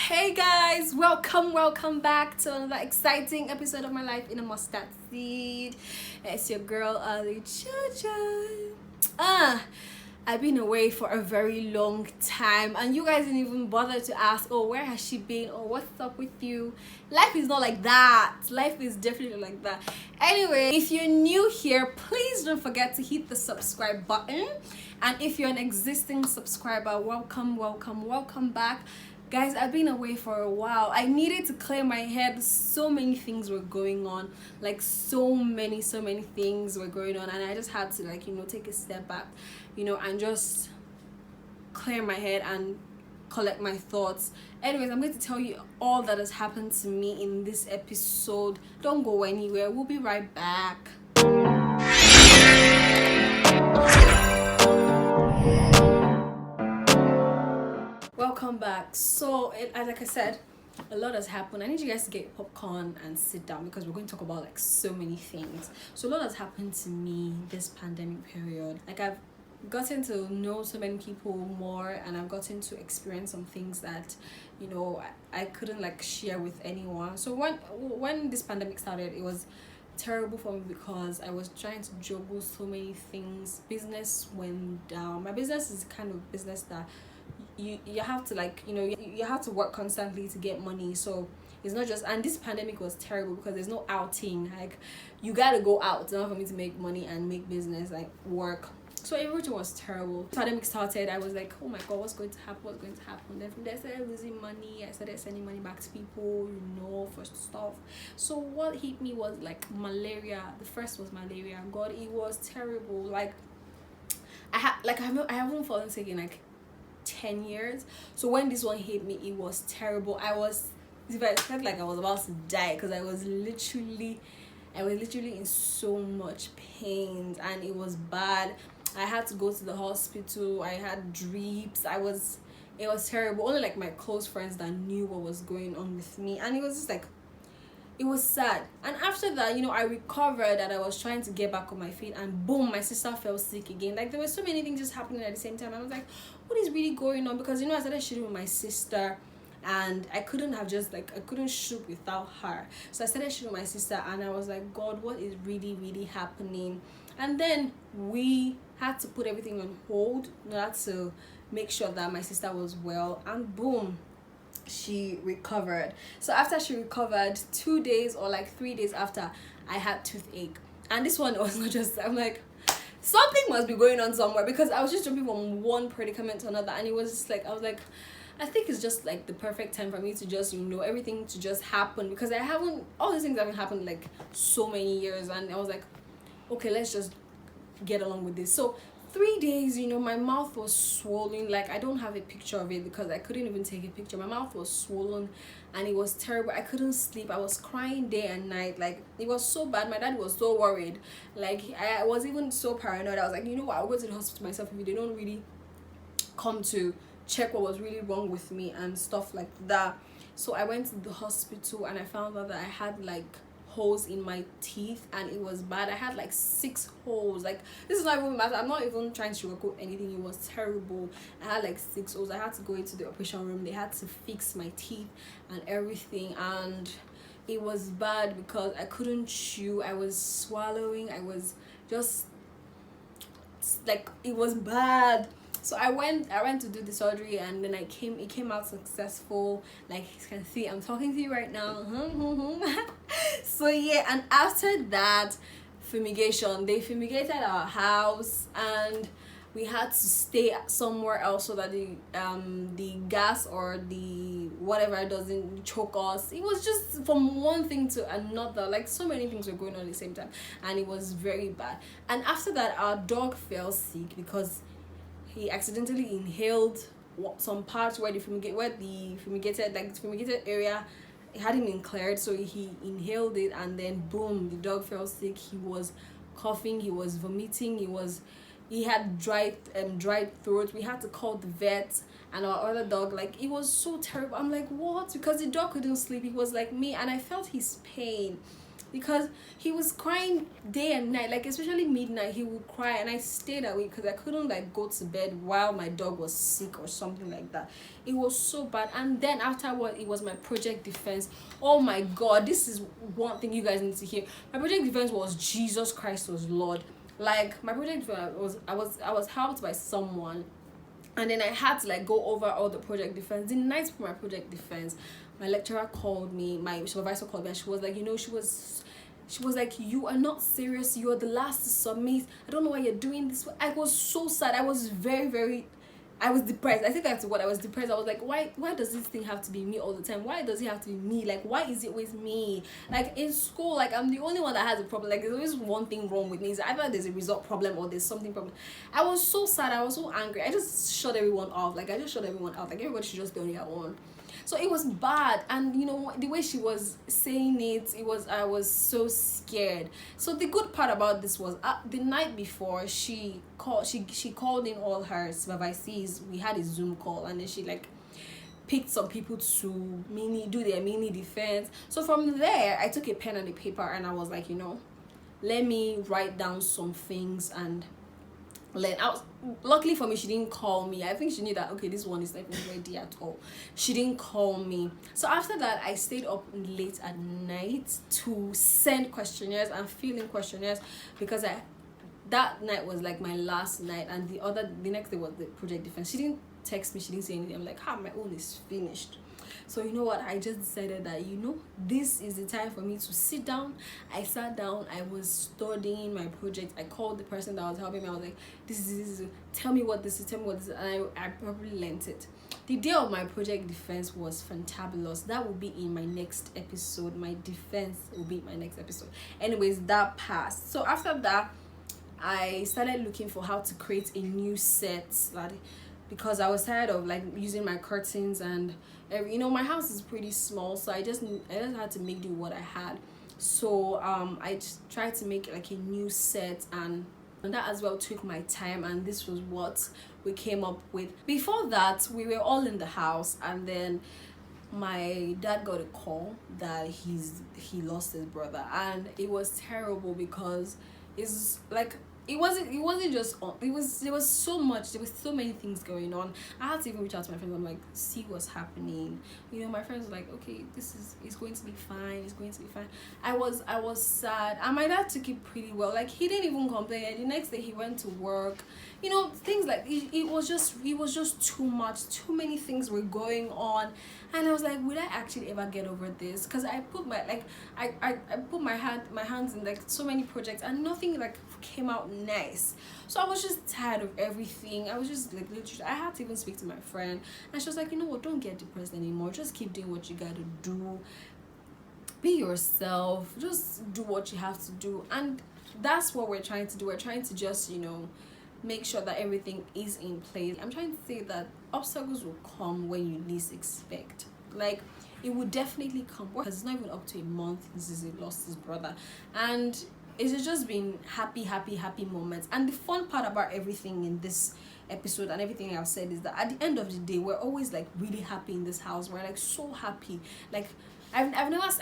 Hey guys, welcome back to another exciting episode of my life in a mustard seed. It's your girl Ali Chacha. I've been away for a very long time and you guys didn't even bother to ask, oh, where has she been, or what's up with you? Life is not like that. Life is definitely like that. Anyway, if you're new here, please don't forget to hit the subscribe button, and if you're an existing subscriber, welcome back. Guys, I've been away for a while. I needed to clear my head. So many things were going on. Like so many things were going on, and I just had to take a step back, and just clear my head and collect my thoughts. Anyways, I'm going to tell you all that has happened to me in this episode. Don't go anywhere. We'll be right back. Welcome back. So, like I said, a lot has happened. I need you guys to get popcorn and sit down because we're going to talk about so many things. So a lot has happened to me this pandemic period. I've gotten to know so many people more, and I've gotten to experience some things that I couldn't share with anyone. So when this pandemic started, it was terrible for me because I was trying to juggle so many things. Business went down. My business is the kind of business that you have to you have to work constantly to get money. So it's not just, and this pandemic was terrible because there's no outing. You gotta go out in order for me to make money and make business work. So everything was terrible. Pandemic started, I was like, oh my god, what's going to happen? Then from there I started losing money. I started sending money back to people, for stuff. So what hit me was malaria. The first was malaria. God, it was terrible. I haven't fallen sick in 10 years. So when this one hit me, it was terrible. I felt like I was about to die because I was literally in so much pain, and it was bad. I had to go to the hospital. I had drips. It was terrible. Only my close friends that knew what was going on with me, and it was just it was sad. And after that, I recovered, and I was trying to get back on my feet, and boom, my sister fell sick again. There were so many things just happening at the same time. I was like, what is really going on? Because I started shooting with my sister, and I couldn't have I couldn't shoot without her. So I started shooting with my sister, and I was like, God, what is really happening? And then we had to put everything on hold in order to make sure that my sister was well, and boom, she recovered. So after she recovered, 2 days or 3 days after, I had toothache. And this one was not just, I'm like, something must be going on somewhere, because I was just jumping from one predicament to another, and it was just I was like, I think it's just the perfect time for me to just everything to just happen, because all these things haven't happened so many years, and I was like, okay, let's just get along with this. So 3 days, my mouth was swollen. I don't have a picture of it because I couldn't even take a picture. My mouth was swollen, and it was terrible. I couldn't sleep. I was crying day and night. It was so bad. My dad was so worried. I was even so paranoid. I was like, what, I'll go to the hospital myself if they don't really come to check what was really wrong with me and stuff like that. So I went to the hospital, and I found out that I had holes in my teeth, and it was bad. I had 6 holes. This is not even matter. I'm not even trying to sugarcoat anything. It was terrible. I had 6 holes. I had to go into the operation room. They had to fix my teeth and everything, and it was bad because I couldn't chew. I was swallowing. I was just it was bad. So I went to do the surgery, and then it came out successful. You can see, I'm talking to you right now. So yeah, and after that fumigation, they fumigated our house, and we had to stay somewhere else so that the gas or the whatever doesn't choke us. It was just from one thing to another. So many things were going on at the same time, and it was very bad. And after that, our dog fell sick because he accidentally inhaled some parts where the fumigated area, it hadn't been cleared, so he inhaled it, and then boom, the dog fell sick. He was coughing, he was vomiting, he had dried throat. We had to call the vet, and our other dog, it was so terrible. I'm like, what? Because the dog couldn't sleep. He was like me, and I felt his pain. because he was crying day and night, like especially midnight he would cry, and I stayed awake because I couldn't like go to bed while my dog was sick or something like that. It was so bad. And then afterward, it was my project defense. Oh my god, this is one thing you guys need to hear. My project defense was Jesus Christ was Lord. Like my project defense was, I was helped by someone, and then I had to like go over all the project defense. The night for my project defense, my lecturer called me, my supervisor called me, and she was like, she was like, you are not serious, you are the last to submit, I don't know why you're doing this. I was so sad. I was very, I was depressed. I think that's what I was depressed. I was like, why does this thing have to be me all the time? Why does it have to be me? Like, why is it always me? Like in school, like I'm the only one that has a problem. Like there's always one thing wrong with me. It's either there's a result problem or there's something problem. I was so sad. I was so angry. I just shut everyone off. Like I just shut everyone out. Like everybody should just be on their own. So it was bad, and you know the way she was saying it, I was so scared. So the good part about this was the night before she called in all her supervisees. We had a Zoom call, and then she like picked some people to do their mini defense. So from there, I took a pen and a paper, and I was like, let me write down some things and luckily for me, she didn't call me. I think she knew that okay, this one is not even ready at all. She didn't call me. So after that, I stayed up late at night to send questionnaires and fill in questionnaires, because that night was like my last night, and the next day was the project defense. She didn't text me, she didn't say anything. I'm like, my own is finished. So you know what, I just decided that this is the time for me to sit down. I sat down, I was studying my project. I called the person that was helping me. I was like, this is tell me what this is, and I probably learned it. The day of my project defense was fantabulous. That will be in my next episode. My defense will be in my next episode. Anyways, that passed. So after that, I started looking for how to create a new set, because I was tired of like using my curtains, and my house is pretty small, so I just had to make do what I had. So I just tried to make like a new set, and that as well took my time, and this was what we came up with. Before that, we were all in the house, and then my dad got a call that he lost his brother, and it was terrible because it's like it wasn't just there was so much, there was so many things going on. I had to even reach out to my friends. I'm like, see what's happening. My friends were like, okay, it's going to be fine, it's going to be fine. I was sad, and my dad took it pretty well. Like he didn't even complain. The next day he went to work. Things like it was just too much. Too many things were going on, and I was like, would I actually ever get over this? Because I put I put my hands in like so many projects, and nothing like came out nice. So I was just tired of everything. I was just like literally, I had to even speak to my friend, and she was like, what, don't get depressed anymore, just keep doing what you gotta do, be yourself, just do what you have to do. And that's what we're trying to do. We're trying to just make sure that everything is in place. I'm trying to say that obstacles will come when you least expect. Like it will definitely come, because it's not even up to a month since he lost his brother, and it has just been happy moments. And the fun part about everything in this episode and everything I've said is that at the end of the day, we're always like really happy in this house. We're like so happy. Like I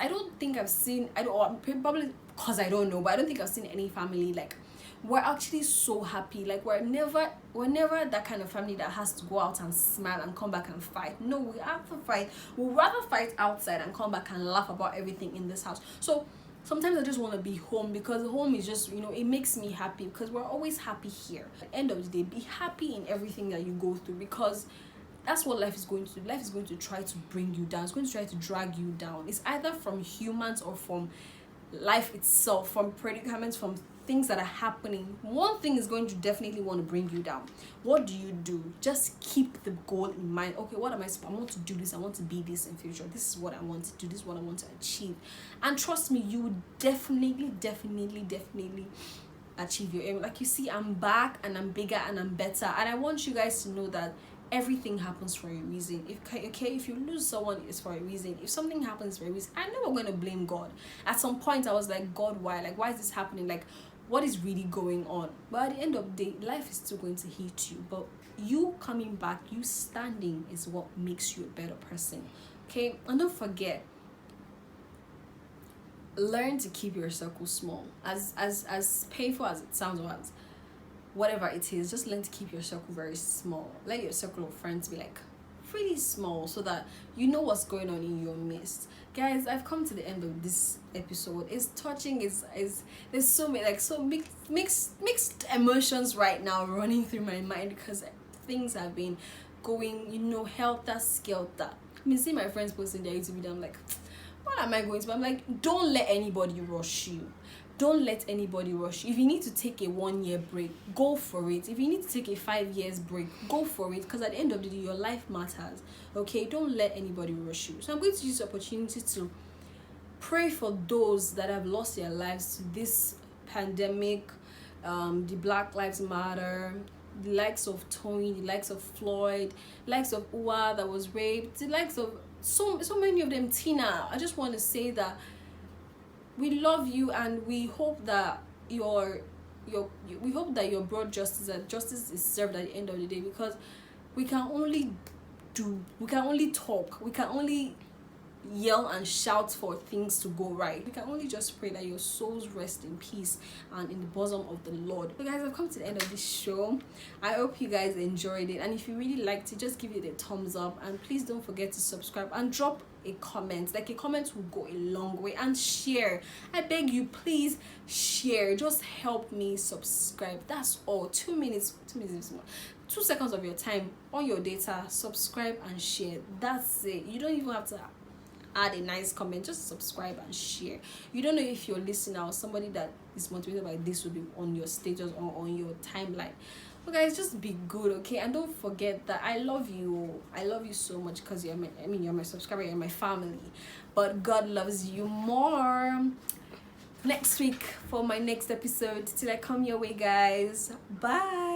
don't think I've seen, probably because I don't know, but I don't think I've seen any family like we're actually so happy. Like we're never that kind of family that has to go out and smile and come back and fight. No, we have to fight. We'd rather fight outside and come back and laugh about everything in this house. So sometimes I just want to be home, because home is just, it makes me happy, because we're always happy here. At the end of the day, be happy in everything that you go through, because that's what life is going to do. Life is going to try to bring you down. It's going to try to drag you down. It's either from humans or from life itself, from predicaments, from things that are happening. One thing is going to definitely want to bring you down. What do? Just keep the goal in mind. Okay, what am I want to do this, I want to be this in future. This is what I want to do, this is what I want to achieve. And trust me, you will definitely achieve your aim. Like you see, I'm back and I'm bigger and I'm better. And I want you guys to know that everything happens for a reason. If you lose someone, it's for a reason. If something happens for a reason, I know we're going to blame God. At some point, I was like, God, why? Like, why is this happening? Like, what is really going on? But at the end of the day, life is still going to hit you. But you coming back, you standing is what makes you a better person. Okay? And don't forget, learn to keep your circle small. As painful as it sounds, or as whatever it is, just learn to keep your circle very small. Let your circle of friends be like really small, so that you know what's going on in your midst. Guys, I've come to the end of this episode. It's touching. Is there's so many, like, so mixed emotions right now running through my mind, because things have been going, helter skelter. I mean, see my friends posting their YouTube video, I'm like, what am I going to? I'm like, don't let anybody rush you. Don't let anybody rush you. If you need to take a 1 year break, go for it. If you need to take a 5 years break, go for it. Because at the end of the day, your life matters. Okay? Don't let anybody rush you. So I'm going to use this opportunity to pray for those that have lost their lives to this pandemic, the Black Lives Matter, the likes of Tony, the likes of Floyd, the likes of Uwa that was raped, the likes of so many of them, Tina. I just want to say that we love you, and we hope that we hope that you're brought justice, and justice is served at the end of the day, because we can only talk, we can only yell and shout for things to go right. We can only just pray that your souls rest in peace and in the bosom of the Lord. But guys, I've come to the end of this show. I hope you guys enjoyed it, and if you really liked it, just give it a thumbs up, and please don't forget to subscribe and drop a comment. Like, a comment will go a long way, and share. I beg you, please share. Just help me subscribe. That's all. 2 minutes is more. 2 seconds of your time on your data. Subscribe and share. That's it. You don't even have to add a nice comment. Just subscribe and share. You don't know if you're listening or somebody that is motivated by this will be on your status or on your timeline. But guys, just be good, okay? And don't forget that I love you. I love you so much, because you're my subscriber, you're my family. But God loves you more. Next week for my next episode, till I come your way, guys. Bye.